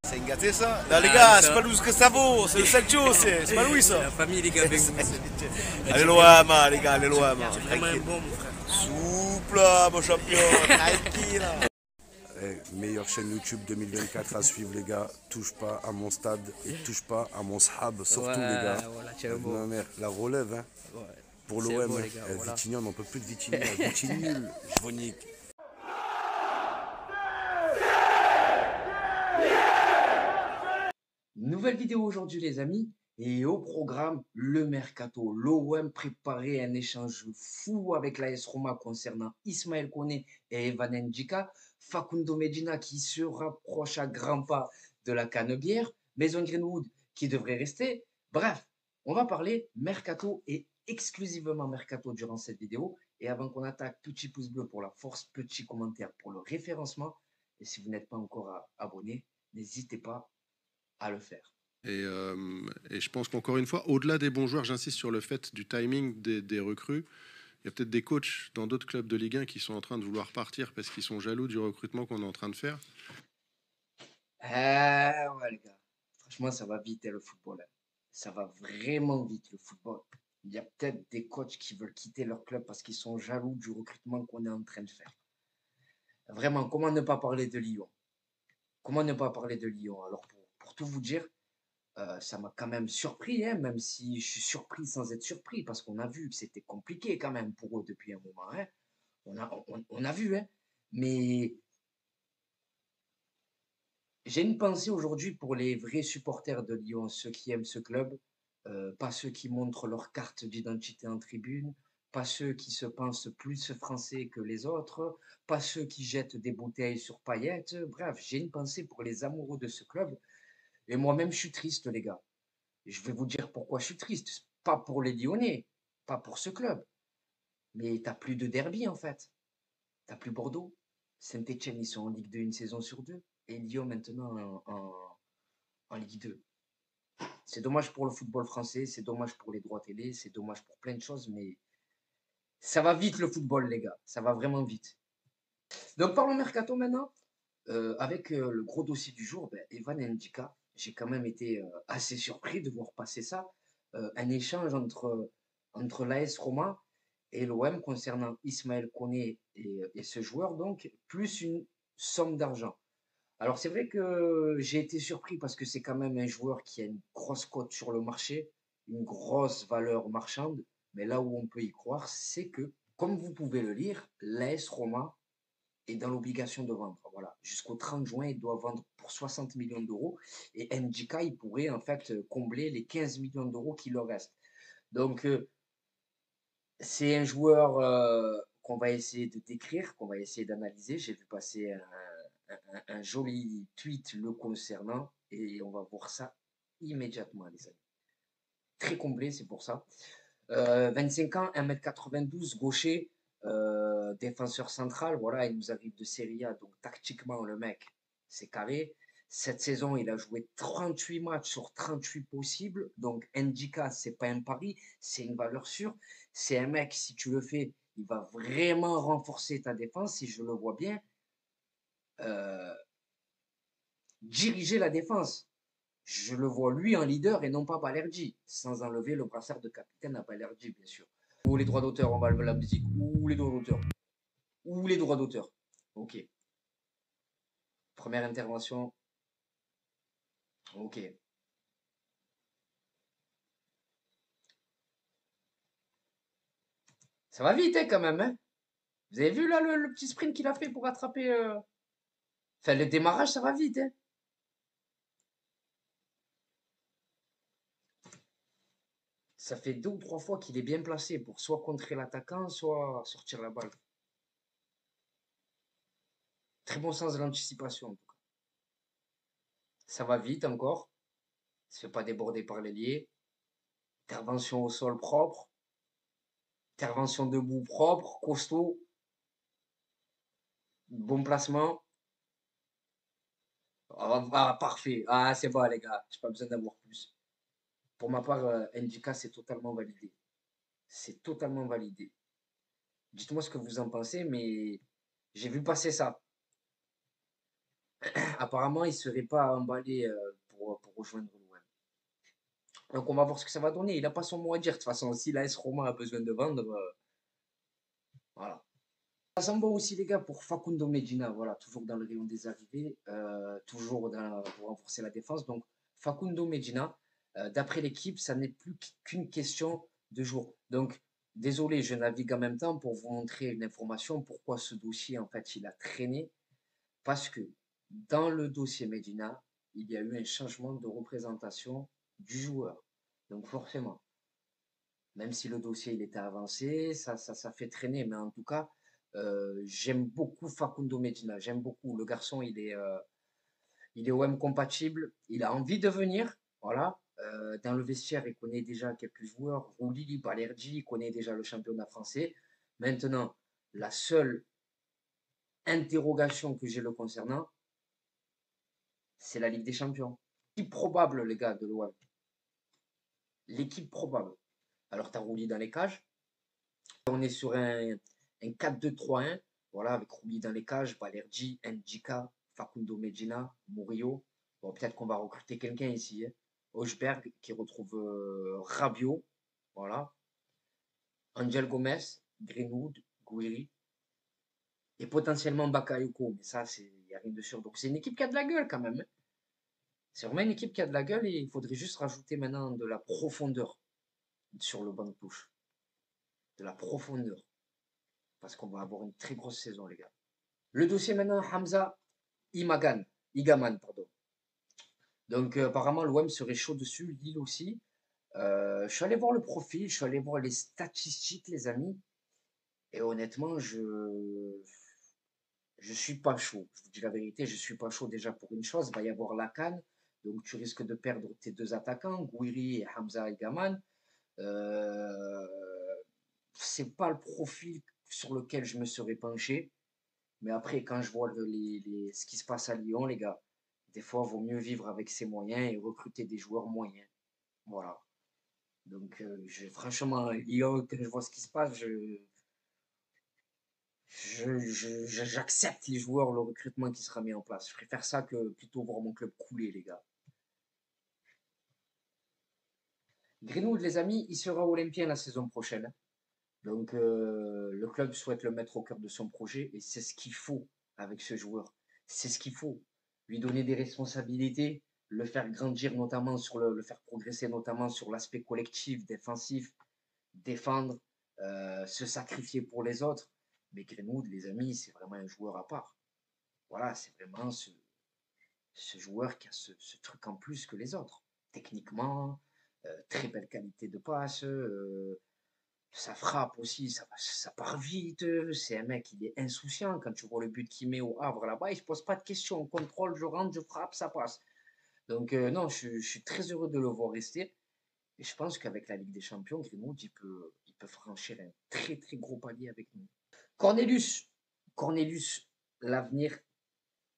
C'est une gâtée ça. Là, les Ah, gars, ça. c'est pas Luis Gustavo, c'est le Sergio, c'est pas Louis ça. La famille, les gars, avec vous. Allez loin, man, les gars, allez loin, man. Tu es vraiment un bon, mon frère. Souple, mon champion, tranquille. Meilleure chaîne YouTube 2024 à suivre les gars. Touche pas à mon stade et touche pas à mon sahab. Surtout les gars. Voilà, tu es un bon. Ma mère, la relève hein. Ouais. Pour C'est l'OM. beau, les gars, voilà. Vitigny, on n'en peut plus de Vitigny. Vitigny nul. Je vous nique. Nouvelle vidéo aujourd'hui les amis, et au programme le mercato. L'OM préparait un échange fou avec l'AS Roma concernant Ismaël Koné et Evan Ndjika, Facundo Medina qui se rapproche à grands pas de la Canebière, Mason Greenwood qui devrait rester. Bref, on va parler mercato et exclusivement mercato durant cette vidéo. Et avant qu'on attaque, petit pouce bleu pour la force, petit commentaire pour le référencement. Et si vous n'êtes pas encore abonné, n'hésitez pas à le faire. Et je pense qu'encore une fois, au-delà des bons joueurs, j'insiste sur le fait du timing des recrues. Il y a peut-être des coachs dans d'autres clubs de Ligue 1 qui sont en train de vouloir partir parce qu'ils sont jaloux du recrutement qu'on est en train de faire. Ouais, les gars. Franchement, ça va vite, le football. Ça va vraiment vite, le football. Il y a peut-être des coachs qui veulent quitter leur club parce qu'ils sont jaloux du recrutement qu'on est en train de faire. Vraiment, comment ne pas parler de Lyon? Comment ne pas parler de Lyon? Alors, pour tout vous dire, ça m'a quand même surpris, hein, même si je suis surpris sans être surpris, parce qu'on a vu que c'était compliqué quand même pour eux depuis un moment. Hein. On a vu, hein. Mais j'ai une pensée aujourd'hui pour les vrais supporters de Lyon, ceux qui aiment ce club, pas ceux qui montrent leur carte d'identité en tribune, pas ceux qui se pensent plus français que les autres, pas ceux qui jettent des bouteilles sur paillettes. Bref, j'ai une pensée pour les amoureux de ce club. Et moi-même, je suis triste, les gars. Et je vais vous dire pourquoi je suis triste. Pas pour les Lyonnais, pas pour ce club. Mais t'as plus de derby, en fait. T'as plus Bordeaux. Saint-Etienne, ils sont en Ligue 2 une saison sur deux. Et Lyon, maintenant, en Ligue 2. C'est dommage pour le football français, c'est dommage pour les droits télé, c'est dommage pour plein de choses, mais ça va vite le football, les gars. Ça va vraiment vite. Donc, parlons mercato maintenant. Avec le gros dossier du jour, ben, Evan Ndjika, j'ai quand même été assez surpris de voir passer ça. Un échange entre l'AS Roma et l'OM concernant Ismaël Koné et ce joueur, donc, plus une somme d'argent. Alors, c'est vrai que j'ai été surpris parce que c'est quand même un joueur qui a une grosse cote sur le marché, une grosse valeur marchande. Mais là où on peut y croire, c'est que, comme vous pouvez le lire, l'AS Roma est dans l'obligation de vendre. Voilà. Jusqu'au 30 juin, il doit vendre pour 60 millions d'euros. Et NJK, il pourrait en fait combler les 15 millions d'euros qui leur restent. Donc, c'est un joueur qu'on va essayer de décrire, qu'on va essayer d'analyser. J'ai vu passer un joli tweet le concernant et on va voir ça immédiatement, les amis. Très comblé, c'est pour ça. 25 ans, 1m92, gaucher, défenseur central. Voilà, il nous arrive de Serie A, donc tactiquement, le mec, c'est carré. Cette saison, il a joué 38 matchs sur 38 possibles. Donc, Ndika, c'est pas un pari, c'est une valeur sûre. C'est un mec, si tu le fais, il va vraiment renforcer ta défense, si je le vois bien. Euh, Diriger la défense. Je le vois lui en leader et non pas Balerdi, sans enlever le brassard de capitaine à Balerdi, bien sûr. Ou les droits d'auteur, on va lever la musique. Ou les droits d'auteur. Ou les droits d'auteur. Ok. Première intervention. Ok. Ça va vite, hein, quand même. Hein. Vous avez vu là le petit sprint qu'il a fait pour attraper. Enfin, le démarrage, ça va vite. Hein. Ça fait 2 ou 3 fois qu'il est bien placé pour soit contrer l'attaquant, soit sortir la balle. Très bon sens de l'anticipation, en tout cas. Ça va vite encore. Il ne se fait pas déborder par l'ailier. Intervention au sol propre. Intervention debout propre, costaud. Bon placement. Parfait. Ah, c'est bon, les gars. J'ai pas besoin d'avoir plus. Pour ma part, Ndika, c'est totalement validé. C'est totalement validé. Dites-moi ce que vous en pensez, mais j'ai vu passer ça. apparemment, il ne serait pas emballé pour rejoindre l'OM. Donc, on va voir ce que ça va donner. Il n'a pas son mot à dire. De toute façon, si l'AS Roma a besoin de vendre, voilà. Ça me va aussi, les gars, pour Facundo Medina. Voilà, toujours dans le rayon des arrivées, pour renforcer la défense. Donc, Facundo Medina, d'après l'équipe, ça n'est plus qu'une question de jour. Donc, désolé, je navigue en même temps pour vous montrer une information. Pourquoi ce dossier, en fait, il a traîné. Parce que dans le dossier Medina, il y a eu un changement de représentation du joueur. Donc forcément, même si le dossier il était avancé, ça fait traîner. Mais en tout cas, j'aime beaucoup Facundo Medina. J'aime beaucoup. Le garçon, il est OM compatible. Il a envie de venir. Voilà. Dans le vestiaire, il connaît déjà quelques joueurs. Rouli, Balerdi, il connaît déjà le championnat français. Maintenant, la seule interrogation que j'ai le concernant, c'est la Ligue des Champions. L'équipe probable, les gars, de l'OM. L'équipe probable. Alors, tu as Rouli dans les cages. On est sur un 4-2-3-1. Voilà, avec Rouli dans les cages, Balerdi, Ndjika, Facundo Medina, Murillo. Bon, peut-être qu'on va recruter quelqu'un ici. Hein. Hochberg qui retrouve Rabiot. Voilà. Angel Gomez, Greenwood, Gouiri. Et potentiellement Bakayoko. Mais ça, il n'y a rien de sûr. Donc, c'est une équipe qui a de la gueule quand même. Hein. C'est vraiment une équipe qui a de la gueule et il faudrait juste rajouter maintenant de la profondeur sur le banc de touche. De la profondeur. Parce qu'on va avoir une très grosse saison, les gars. Le dossier maintenant, Hamza Igaman, pardon. Donc apparemment, l'OM serait chaud dessus, Lille aussi. Je suis allé voir le profil, je suis allé voir les statistiques, les amis. Et honnêtement, je suis pas chaud. Je vous dis la vérité, je suis pas chaud déjà pour une chose. Il va y avoir la CAN. Donc tu risques de perdre tes deux attaquants, Gouiri et Hamza Igaman. C'est pas le profil sur lequel je me serais penché. Mais après, quand je vois ce qui se passe à Lyon, les gars, des fois, il vaut mieux vivre avec ses moyens et recruter des joueurs moyens. Voilà. Donc, franchement, Lyon, quand je vois ce qui se passe, j'accepte les joueurs, le recrutement qui sera mis en place. Je préfère ça que plutôt voir mon club couler, les gars. Greenwood, les amis, il sera olympien la saison prochaine. Donc, le club souhaite le mettre au cœur de son projet et c'est ce qu'il faut avec ce joueur. C'est ce qu'il faut. Lui donner des responsabilités, le faire grandir notamment le faire progresser notamment sur l'aspect collectif, défensif, défendre, se sacrifier pour les autres. Mais Greenwood, les amis, c'est vraiment un joueur à part. Voilà, c'est vraiment ce joueur qui a ce truc en plus que les autres. Techniquement, très belle qualité de passe. Ça frappe aussi, ça part vite. C'est un mec, il est insouciant. Quand tu vois le but qu'il met au Havre là-bas, il ne se pose pas de questions. Contrôle, je rentre, je frappe, ça passe. Donc, non, je suis très heureux de le voir rester. Et je pense qu'avec la Ligue des Champions, Greenwood, il peut franchir un très, très gros palier avec nous. Cornelius, l'avenir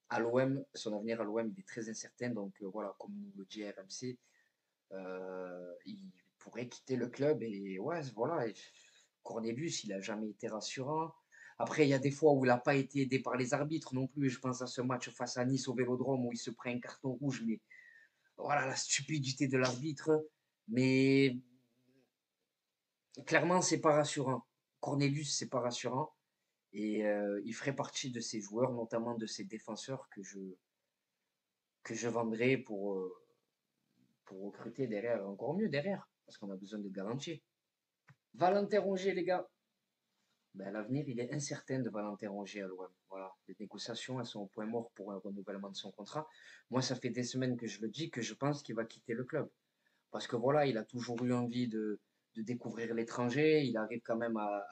à l'OM, son avenir à l'OM, il est très incertain. Donc, voilà, comme nous le dit RMC, il pourrait quitter le club et ouais, voilà. Cornelius, il n'a jamais été rassurant. Après, il y a des fois où il n'a pas été aidé par les arbitres non plus. Je pense à ce match face à Nice au Vélodrome où il se prend un carton rouge, mais voilà la stupidité de l'arbitre. Mais clairement, c'est pas rassurant. Cornelius, c'est pas rassurant. Et il ferait partie de ces joueurs, notamment de ces défenseurs que je vendrais pour recruter derrière, encore mieux derrière, parce qu'on a besoin de garantie. Valentin Rongier, les gars. Ben, l'avenir, il est incertain de Valentin Rongier à l'OM. Voilà. Les négociations, elles sont au point mort pour un renouvellement de son contrat. Moi, ça fait des semaines que je le dis, que je pense qu'il va quitter le club. Parce que voilà, il a toujours eu envie de découvrir l'étranger. Il arrive quand même à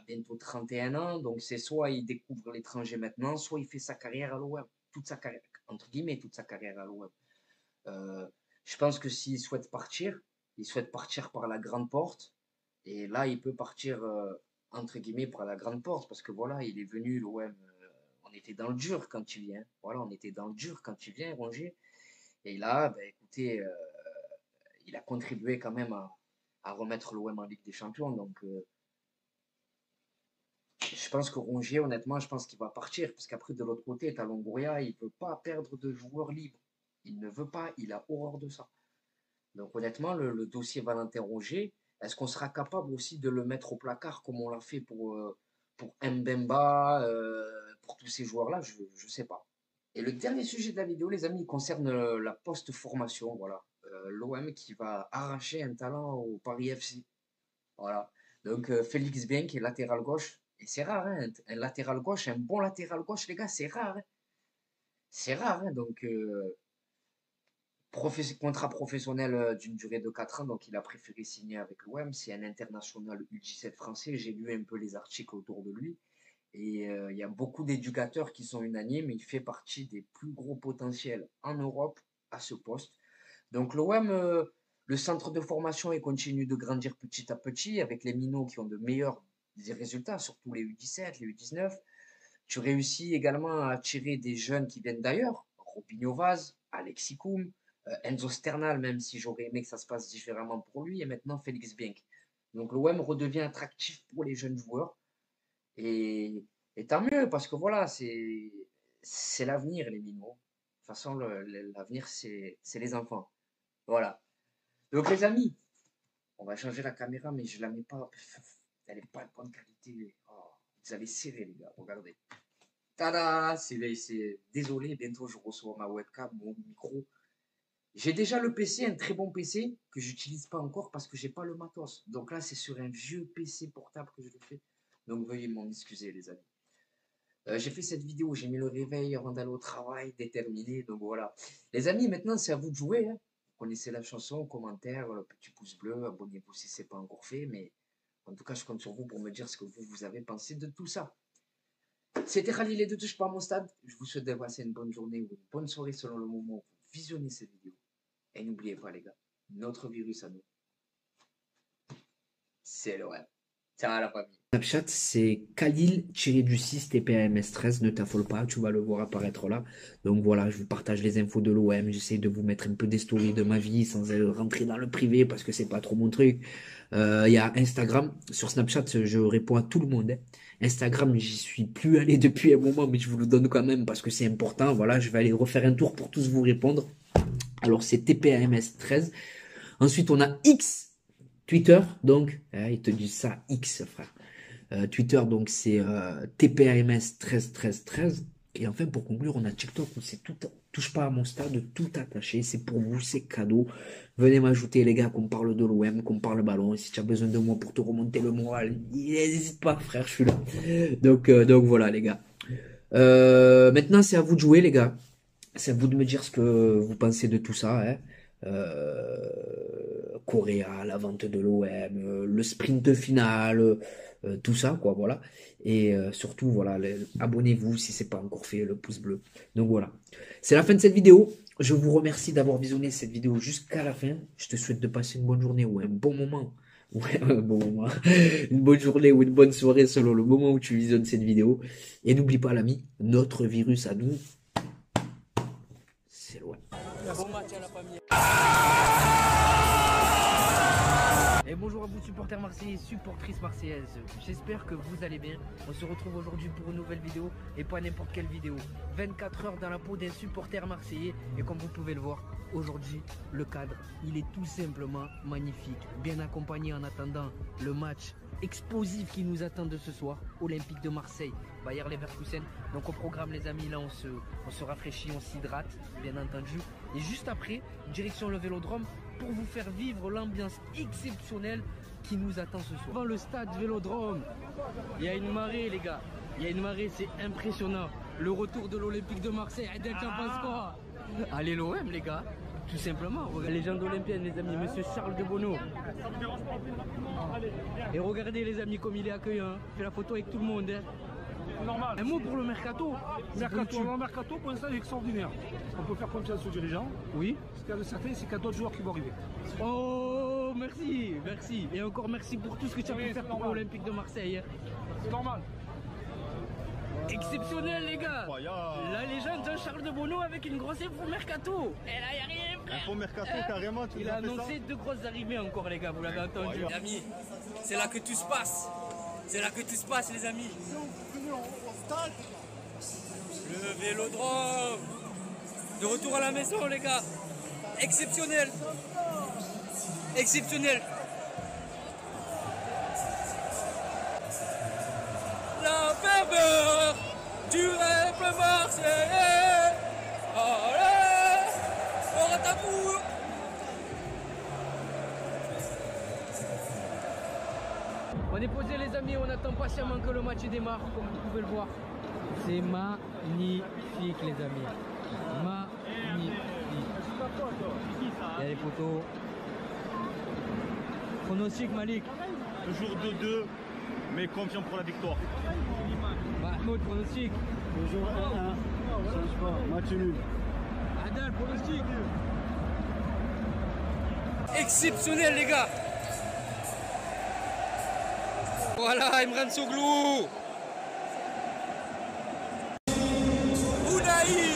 bientôt 31 ans. Donc, c'est soit il découvre l'étranger maintenant, soit il fait sa carrière à l'OM. Toute sa carrière, entre guillemets, toute sa carrière à l'OM. Je pense que s'il souhaite partir, il souhaite partir par la grande porte. Et là, il peut partir, entre guillemets, par la grande porte. Parce que voilà, il est venu, l'OM. On était dans le dur quand il vient. Voilà, on était dans le dur quand il vient, Rongier. Et là, ben, écoutez, il a contribué quand même à remettre l'OM en Ligue des Champions. Donc, je pense que Rongier, honnêtement, je pense qu'il va partir. Parce qu'après, de l'autre côté, t'as Longoria, il ne veut pas perdre de joueurs libres. Il ne veut pas, il a horreur de ça. Donc honnêtement, le dossier Valentin Rongier, est-ce qu'on sera capable aussi de le mettre au placard comme on l'a fait pour Mbemba, pour tous ces joueurs-là? Je ne sais pas. Et le dernier sujet de la vidéo, les amis, concerne la post-formation. Voilà. L'OM qui va arracher un talent au Paris FC. Voilà. Donc Félix Bien qui est latéral gauche. Et c'est rare, hein, un latéral gauche, un bon latéral gauche, les gars, c'est rare. Hein. C'est rare. Hein, donc, contrat professionnel d'une durée de 4 ans. Donc, il a préféré signer avec l'OM. C'est un international U17 français. J'ai lu un peu les articles autour de lui. Et il y a beaucoup d'éducateurs qui sont unanimes. Il fait partie des plus gros potentiels en Europe à ce poste. Donc l'OM, le centre de formation, il continue de grandir petit à petit avec les minots qui ont de meilleurs résultats, surtout les U17, les U19. Tu réussis également à attirer des jeunes qui viennent d'ailleurs. Robinho Vaz, Alexis Koum, Enzo Sternal, même si j'aurais aimé que ça se passe différemment pour lui. Et maintenant Félix Bienk. Donc l'OM redevient attractif pour les jeunes joueurs. Et tant mieux, parce que voilà, c'est l'avenir, les minots. De toute façon, l'avenir, c'est les enfants. Voilà. Donc, les amis, on va changer la caméra, mais je ne la mets pas. Elle n'est pas de bonne qualité. Oh, vous allez serrer, les gars. Regardez. Tada! Désolé, bientôt, je reçois ma webcam, mon micro. J'ai déjà le PC, un très bon PC, que je n'utilise pas encore parce que je n'ai pas le matos. Donc là, c'est sur un vieux PC portable que je le fais. Donc veuillez m'en excuser, les amis. J'ai fait cette vidéo, j'ai mis le réveil avant d'aller au travail, déterminé. Donc voilà. Les amis, maintenant, c'est à vous de jouer. Hein. Vous connaissez la chanson, commentaire, le petit pouce bleu, abonnez-vous si ce n'est pas encore fait. Mais en tout cas, je compte sur vous pour me dire ce que vous avez pensé de tout ça. C'était Khalil et de Touche pas à mon stade. Je vous souhaite de passer une bonne journée ou une bonne soirée selon le moment où vous visionnez cette vidéo. Et n'oubliez pas, les gars, notre virus à nous, c'est l'OM. Ciao la famille. Snapchat, c'est Khalil-6 TPAMS13. Ne t'affole pas, tu vas le voir apparaître là. Donc voilà, je vous partage les infos de l'OM. J'essaie de vous mettre un peu des stories de ma vie sans rentrer dans le privé parce que c'est pas trop mon truc. Il y a Instagram. Sur Snapchat, je réponds à tout le monde. Hein. Instagram, j'y suis plus allé depuis un moment, mais je vous le donne quand même parce que c'est important. Voilà, je vais aller refaire un tour pour tous vous répondre. Alors, c'est TPAMS13. Ensuite, on a X. Twitter, donc, ils te disent ça, X, frère. Twitter, donc, c'est TPAMS 131313. Et enfin, pour conclure, on a TikTok où c'est tout, touche pas à mon stade, tout attaché. C'est pour vous, c'est cadeau. Venez m'ajouter, les gars, qu'on parle de l'OM, qu'on parle ballon. Et si tu as besoin de moi pour te remonter le moral, n'hésite pas, frère, je suis là. Donc voilà, les gars. Maintenant, c'est à vous de jouer, les gars. C'est à vous de me dire ce que vous pensez de tout ça, hein. Correa, la vente de l'OM, le sprint final, tout ça, quoi, voilà. Et surtout, voilà, abonnez-vous si c'est pas encore fait, le pouce bleu. Donc voilà, c'est la fin de cette vidéo. Je vous remercie d'avoir visionné cette vidéo jusqu'à la fin. Je te souhaite de passer une bonne journée ou un bon moment. Ouais, un bon moment. Une bonne journée ou une bonne soirée selon le moment où tu visionnes cette vidéo. Et n'oublie pas, l'ami, notre virus à nous, c'est loin. Bon match à la famille. Et bonjour à vous supporters marseillais et supportrices marseillaises, j'espère que vous allez bien. On se retrouve aujourd'hui pour une nouvelle vidéo et pas n'importe quelle vidéo. 24 heures dans la peau d'un supporter marseillais et comme vous pouvez le voir, aujourd'hui le cadre il est tout simplement magnifique. Bien accompagné en attendant le match explosif qui nous attend de ce soir, Olympique de Marseille, Bayer Leverkusen. Donc au programme les amis, là on se rafraîchit, on s'hydrate bien entendu. Et juste après, direction le Vélodrome pour vous faire vivre l'ambiance exceptionnelle qui nous attend ce soir. Devant le stade Vélodrome, il y a une marée les gars, il y a une marée, c'est impressionnant. Le retour de l'Olympique de Marseille, Adel, t'en penses quoi? Allez l'OM les gars, tout simplement. Regardez, légende olympienne les amis, monsieur Charles de Bonneau. Et regardez les amis comme il est accueillant, fait la photo avec tout le monde. Hein. Normal. Un mot pour le mercato. Le mercato pour l'instant est extraordinaire. On peut faire confiance aux dirigeants. Oui. Ce qu'il y a de certain, c'est qu'il y a d'autres joueurs qui vont arriver. Oh, merci, merci. Et encore merci pour tout ce que tu as pu faire pour l'Olympique de Marseille. C'est normal. Exceptionnel les gars. La légende Jean-Charles de Bonneau avec une grosse info mercato. Et là, il n'y a rien, frère. Info mercato, carrément, tu Il a annoncé 2 grosses arrivées encore les gars, vous l'avez entendu. Les amis, c'est là que tout se passe. C'est là que tout se passe, les amis. Le Vélodrome. De retour à la maison, les gars. Exceptionnel. Exceptionnel. La ferveur du rêve marseillais. Allez, on ratapour. On est posé, les amis, on attend patiemment que le match démarre, comme vous pouvez le voir. C'est magnifique, les amis. Magnifique. Il y a les photos. Pronostic, Malik. Toujours 2-2, mais confiant pour la victoire. Mahmoud, pronostic. Toujours 1-1, change pas, match nul. Adal, pronostic. Exceptionnel, les gars. Voilà, Imran Soglou. Ounaï.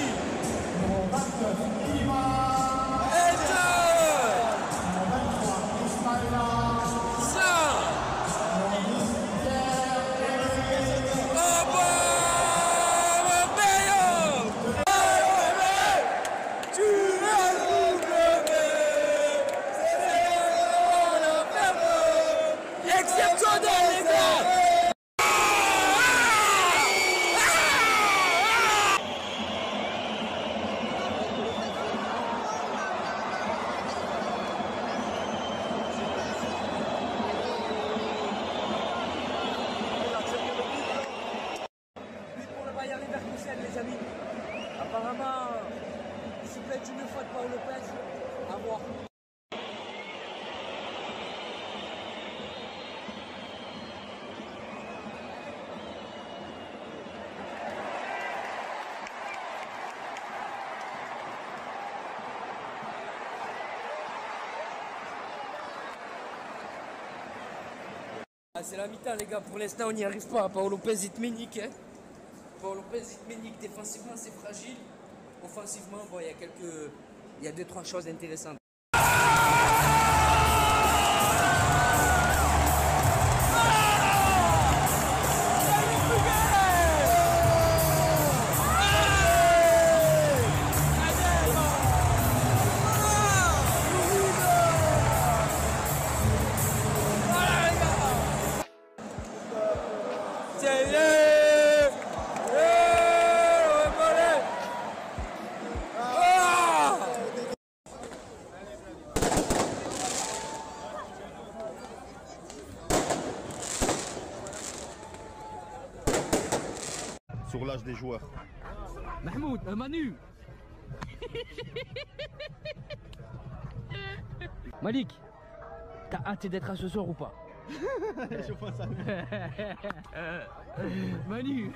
Les amis, apparemment, il se plaît une fois de Paul Lopez, à voir. Ah, c'est la mi-temps, les gars. Pour l'instant, on n'y arrive pas. Paul Lopez, il te ménique, hein. Paul Lopez, Ménique, défensivement c'est fragile. Offensivement, bon, il y a 2-3 choses intéressantes. Sur l'âge des joueurs. Mahmoud, Manu. Malik, t'as hâte d'être à ce soir ou pas? Je pense à Manu.